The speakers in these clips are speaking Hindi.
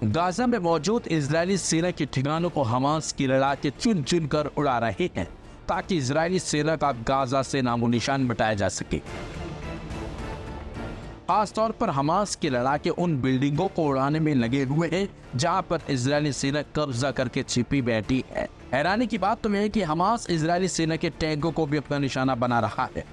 गाजा में मौजूद इजरायली सेना के ठिकानों को हमास की लड़ाके चुन चुन कर उड़ा रहे हैं ताकि इजरायली सेना का गाजा से नामो निशान मिटाया जा सके। खासतौर पर हमास के लड़ाके उन बिल्डिंगों को उड़ाने में लगे हुए हैं जहां पर इजरायली सेना कब्जा करके छिपी बैठी है। हैरानी की बात तो यह है कि हमास इजरायली सेना के टैंकों को भी अपना निशाना बना रहा है।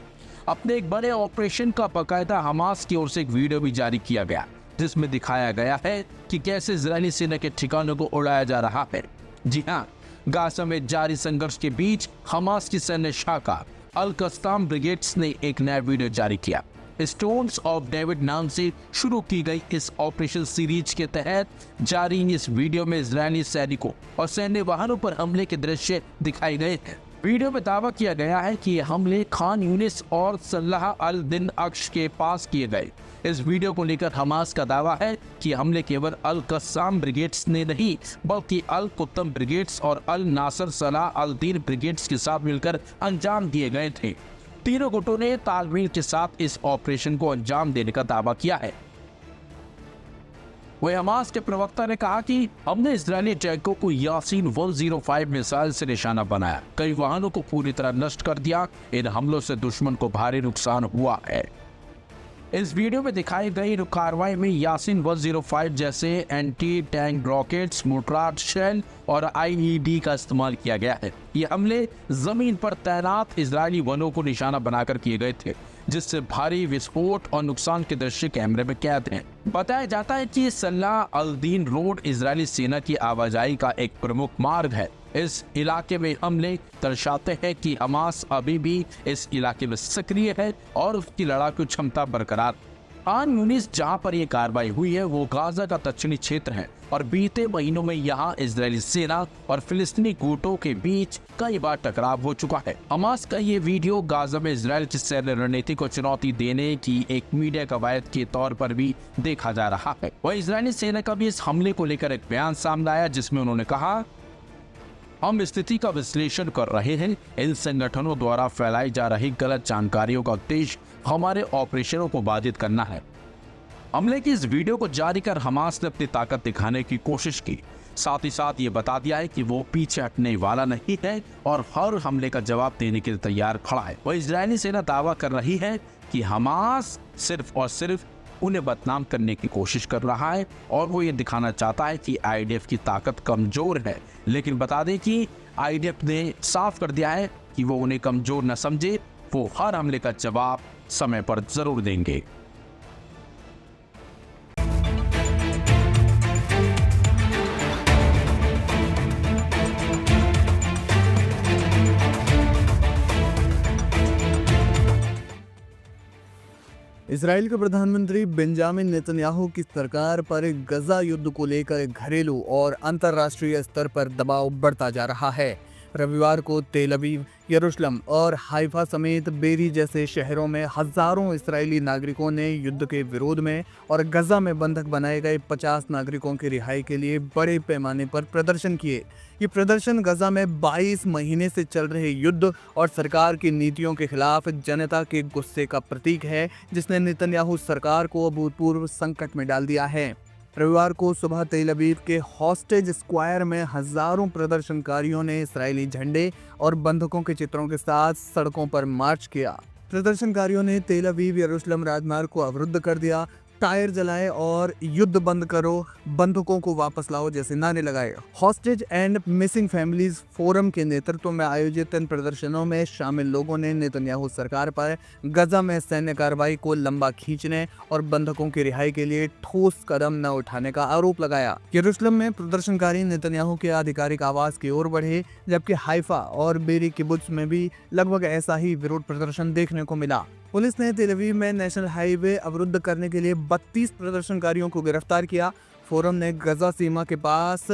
अपने एक बड़े ऑपरेशन का बाकायदा हमास की ओर से एक वीडियो भी जारी किया गया जिसमें दिखाया गया है कि कैसे इजरायली सेना के ठिकानों को उड़ाया जा रहा है। जी हाँ, गाजा में जारी संघर्ष के बीच हमास की सैन्य शाखा अल कस्साम ब्रिगेड्स ने एक नया वीडियो जारी किया। स्टोन्स ऑफ डेविड नाम से शुरू की गई इस ऑपरेशन सीरीज के तहत जारी इस वीडियो में इजरायली सैनिकों और सैन्य वाहनों पर हमले के दृश्य दिखाए गए हैं। वीडियो में दावा किया गया है कि ये हमले खान यूनिस और सलाह अल दिन अक्ष के पास किए गए। इस वीडियो को लेकर हमास का दावा है कि हमले केवल अल कस्साम ब्रिगेड्स ने नहीं बल्कि अल कुत्तम ब्रिगेड्स और अल नासर सलाह अल दीन ब्रिगेड्स के साथ मिलकर अंजाम दिए गए थे। तीनों गुटों ने तालमेल के साथ इस ऑपरेशन को अंजाम देने का दावा किया है। वही हमास के प्रवक्ता ने कहा कि हमने इजरायली टैंकों को यासीन 105 मिसाइल से निशाना बनाया, कई वाहनों को पूरी तरह नष्ट कर दिया। इन हमलों से दुश्मन को भारी नुकसान हुआ है। इस वीडियो में दिखाई गई कार्रवाई में यासीन 105 जैसे anti tank rockets, mortar shell और आईईडी का इस्तेमाल किया गया है। ये हमले जमीन पर तैनात इजरायली वनों को निशाना बनाकर किए गए थे, जिससे भारी विस्फोट और नुकसान के दृश्य कैमरे में कैद हैं। बताया जाता है कि सलाह अल दीन रोड इजरायली सेना की आवाजाही का एक प्रमुख मार्ग है। इस इलाके में हमले दर्शाते हैं कि हमास अभी भी इस इलाके में सक्रिय है और उसकी लड़ाकू क्षमता बरकरार। खान यूनिस जहां पर यह कार्रवाई हुई है वो गाजा का दक्षिणी क्षेत्र है और बीते महीनों में यहां इजरायली सेना और फिलिस्तीनी गुटों के बीच कई बार टकराव हो चुका है। हमास का ये वीडियो गाजा में इजरायल की सैन्य रणनीति को चुनौती देने की एक मीडिया कवायद के तौर पर भी देखा जा रहा है। वह इजरायली सेना का भी इस हमले को लेकर एक बयान सामने आया जिसमें उन्होंने कहा, हम स्थिति का विश्लेषण कर रहे हैं। इन संगठनों द्वारा फैलाई जा रही गलत जानकारियों का उद्देश्य हमारे ऑपरेशनों को बाधित करना है। हमले की इस वीडियो को जारी कर हमास ने अपनी ताकत दिखाने की कोशिश की, साथ ही साथ ये बता दिया है कि वो पीछे हटने वाला नहीं है और हर हमले का जवाब देने के लिए तैयार खड़ा है। वह इजरायली सेना दावा कर रही है कि हमास सिर्फ और सिर्फ उन्हें बदनाम करने की कोशिश कर रहा है और वो ये दिखाना चाहता है कि आईडीएफ की ताकत कमजोर है। लेकिन बता दें कि आईडीएफ ने साफ कर दिया है कि वो उन्हें कमजोर न समझे, वो हर हमले का जवाब समय पर जरूर देंगे। इजराइल के प्रधानमंत्री बेंजामिन नेतन्याहू की सरकार पर गजा युद्ध को लेकर घरेलू और अंतर्राष्ट्रीय स्तर पर दबाव बढ़ता जा रहा है। रविवार को तेल अवीव, यरूशलेम और हाइफा समेत बेरी जैसे शहरों में हजारों इस्राएली नागरिकों ने युद्ध के विरोध में और गजा में बंधक बनाए गए 50 नागरिकों की रिहाई के लिए बड़े पैमाने पर प्रदर्शन किए। ये प्रदर्शन गजा में 22 महीने से चल रहे युद्ध और सरकार की नीतियों के खिलाफ जनता के गुस्से का प्रतीक है, जिसने नेतन्याहू सरकार को अभूतपूर्व संकट में डाल दिया है। रविवार को सुबह तेल अवीव के हॉस्टेज स्क्वायर में हजारों प्रदर्शनकारियों ने इस्राएली झंडे और बंधकों के चित्रों के साथ सड़कों पर मार्च किया। प्रदर्शनकारियों ने तेल अवीव यरूशलेम राजमार्ग को अवरुद्ध कर दिया, टायर जलाए और युद्ध बंद करो, बंधकों को वापस लाओ जैसे नारे लगाए। Hostage and missing families forum के नेतृत्व में आयोजित इन प्रदर्शनों में शामिल लोगों ने नेतन्याहू सरकार पर गजा में सैन्य कार्रवाई को लंबा खींचने और बंधकों की रिहाई के लिए ठोस कदम न उठाने का आरोप लगाया। यरूशलेम में प्रदर्शनकारी नेतन्याहू के आधिकारिक आवास की ओर बढ़े, जबकि हाइफा और बेरी किबुत्ज में भी लगभग ऐसा ही विरोध प्रदर्शन देखने को मिला। पुलिस ने तेल अवीव में नेशनल हाईवे अवरुद्ध करने के लिए 32 प्रदर्शनकारियों को गिरफ्तार किया। फोरम ने गजा सीमा के पास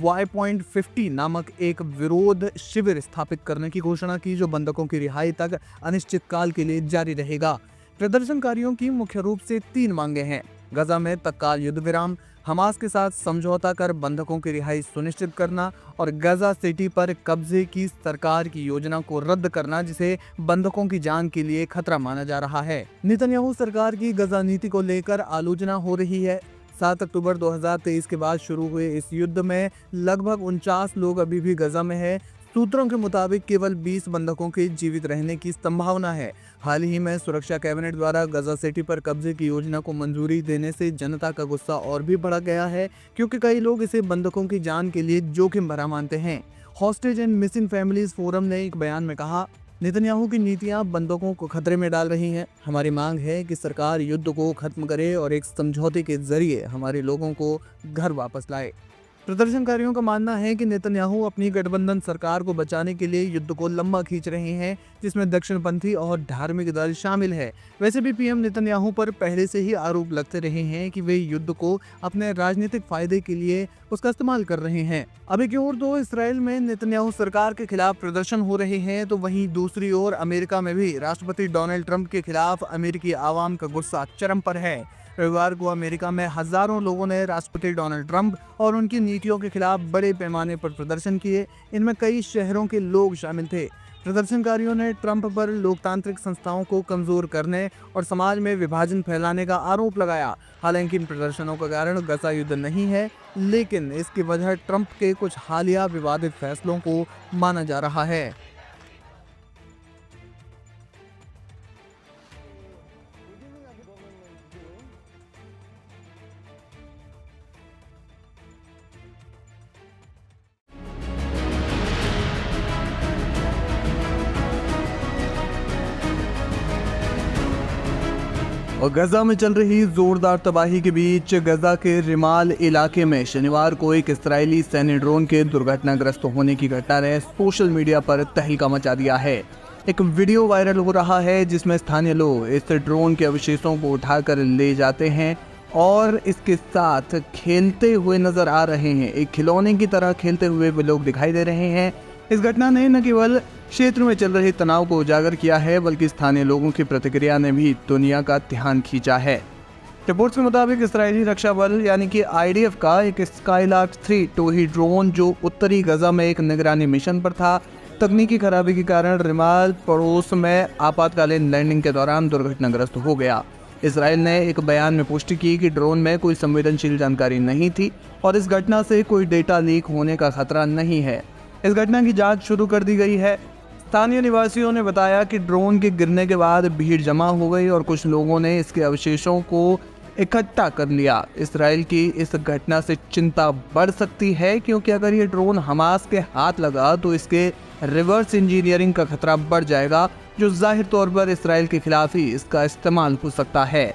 Y.50 नामक एक विरोध शिविर स्थापित करने की घोषणा की, जो बंधकों की रिहाई तक अनिश्चित काल के लिए जारी रहेगा। प्रदर्शनकारियों की मुख्य रूप से 3 मांगे हैं: गजा में तत्काल युद्ध विराम, हमास के साथ समझौता कर बंधकों की रिहाई सुनिश्चित करना और गजा सिटी पर कब्जे की सरकार की योजना को रद्द करना, जिसे बंधकों की जान के लिए खतरा माना जा रहा है। नेतन्याहू सरकार की गजा नीति को लेकर आलोचना हो रही है। 7 अक्टूबर 2023 के बाद शुरू हुए इस युद्ध में लगभग 49 लोग अभी भी गजा में हैं। सूत्रों के मुताबिक केवल 20 बंधकों के जीवित रहने की संभावना है। हाल ही में सुरक्षा कैबिनेट द्वारा गजा सिटी पर कब्जे की योजना को मंजूरी देने से जनता का गुस्सा और भी बढ़ गया है, क्योंकि कई लोग इसे बंधकों की जान के लिए जोखिम भरा मानते हैं। Hostage and missing families forum ने एक बयान में कहा, नेतन्याहू की नीतियां बंधकों को खतरे में डाल रही हैं। हमारी मांग है कि सरकार युद्ध को खत्म करे और एक समझौते के जरिए हमारे लोगों को घर वापस लाए। प्रदर्शनकारियों का मानना है कि नेतन्याहू अपनी गठबंधन सरकार को बचाने के लिए युद्ध को लंबा खींच रहे हैं, जिसमें दक्षिणपंथी और धार्मिक दल शामिल है। वैसे भी पीएम नेतन्याहू पर पहले से ही आरोप लगते रहे हैं कि वे युद्ध को अपने राजनीतिक फायदे के लिए उसका इस्तेमाल कर रहे हैं। अब एक ओर तो इसराइल में नेतन्याहू सरकार के खिलाफ प्रदर्शन हो रहे हैं, तो वहीं दूसरी ओर अमेरिका में भी राष्ट्रपति डोनाल्ड ट्रंप के खिलाफ अमेरिकी आवाम का गुस्सा चरम पर है। रविवार को अमेरिका में हजारों लोगों ने राष्ट्रपति डोनाल्ड ट्रंप और उनकी नीतियों के खिलाफ बड़े पैमाने पर प्रदर्शन किए। इनमें कई शहरों के लोग शामिल थे। प्रदर्शनकारियों ने ट्रंप पर लोकतांत्रिक संस्थाओं को कमजोर करने और समाज में विभाजन फैलाने का आरोप लगाया। हालांकि इन प्रदर्शनों का कारण गजा युद्ध नहीं है, लेकिन इसकी वजह ट्रंप के कुछ हालिया विवादित फैसलों को माना जा रहा है। और गजा में चल रही जोरदार तबाही के बीच गजा के रिमाल इलाके में शनिवार को एक इस्राएली सैन्य ड्रोन के दुर्घटनाग्रस्त होने की घटना ने सोशल मीडिया पर तहलका मचा दिया है। एक वीडियो वायरल हो रहा है जिसमें स्थानीय लोग इस ड्रोन के अवशेषों को उठाकर ले जाते हैं और इसके साथ खेलते हुए नजर आ रहे हैं। एक खिलौने की तरह खेलते हुए वे लोग दिखाई दे रहे हैं। इस घटना ने न केवल क्षेत्र में चल रहे तनाव को उजागर किया है, बल्कि स्थानीय लोगों की प्रतिक्रिया ने भी दुनिया का ध्यान खींचा है। रिपोर्ट्स के मुताबिक इस्राएली रक्षा बल यानी कि IDF का एक स्काईलार्क 3 टोही ड्रोन जो उत्तरी गजा में एक निगरानी मिशन पर था, तकनीकी खराबी के कारण रिमाल पड़ोस में आपातकालीन लैंडिंग के दौरान दुर्घटनाग्रस्त हो गया। इसराइल ने एक बयान में पुष्टि की कि ड्रोन में कोई संवेदनशील जानकारी नहीं थी और इस घटना से कोई डेटा लीक होने का खतरा नहीं है। इस घटना की जांच शुरू कर दी गई है। स्थानीय निवासियों ने बताया कि ड्रोन के गिरने के बाद भीड़ जमा हो गई और कुछ लोगों ने इसके अवशेषों को इकट्ठा कर लिया। इसराइल की इस घटना से चिंता बढ़ सकती है, क्योंकि अगर ये ड्रोन हमास के हाथ लगा तो इसके रिवर्स इंजीनियरिंग का खतरा बढ़ जाएगा, जो जाहिर तौर पर इसराइल के खिलाफ ही इसका इस्तेमाल हो सकता है।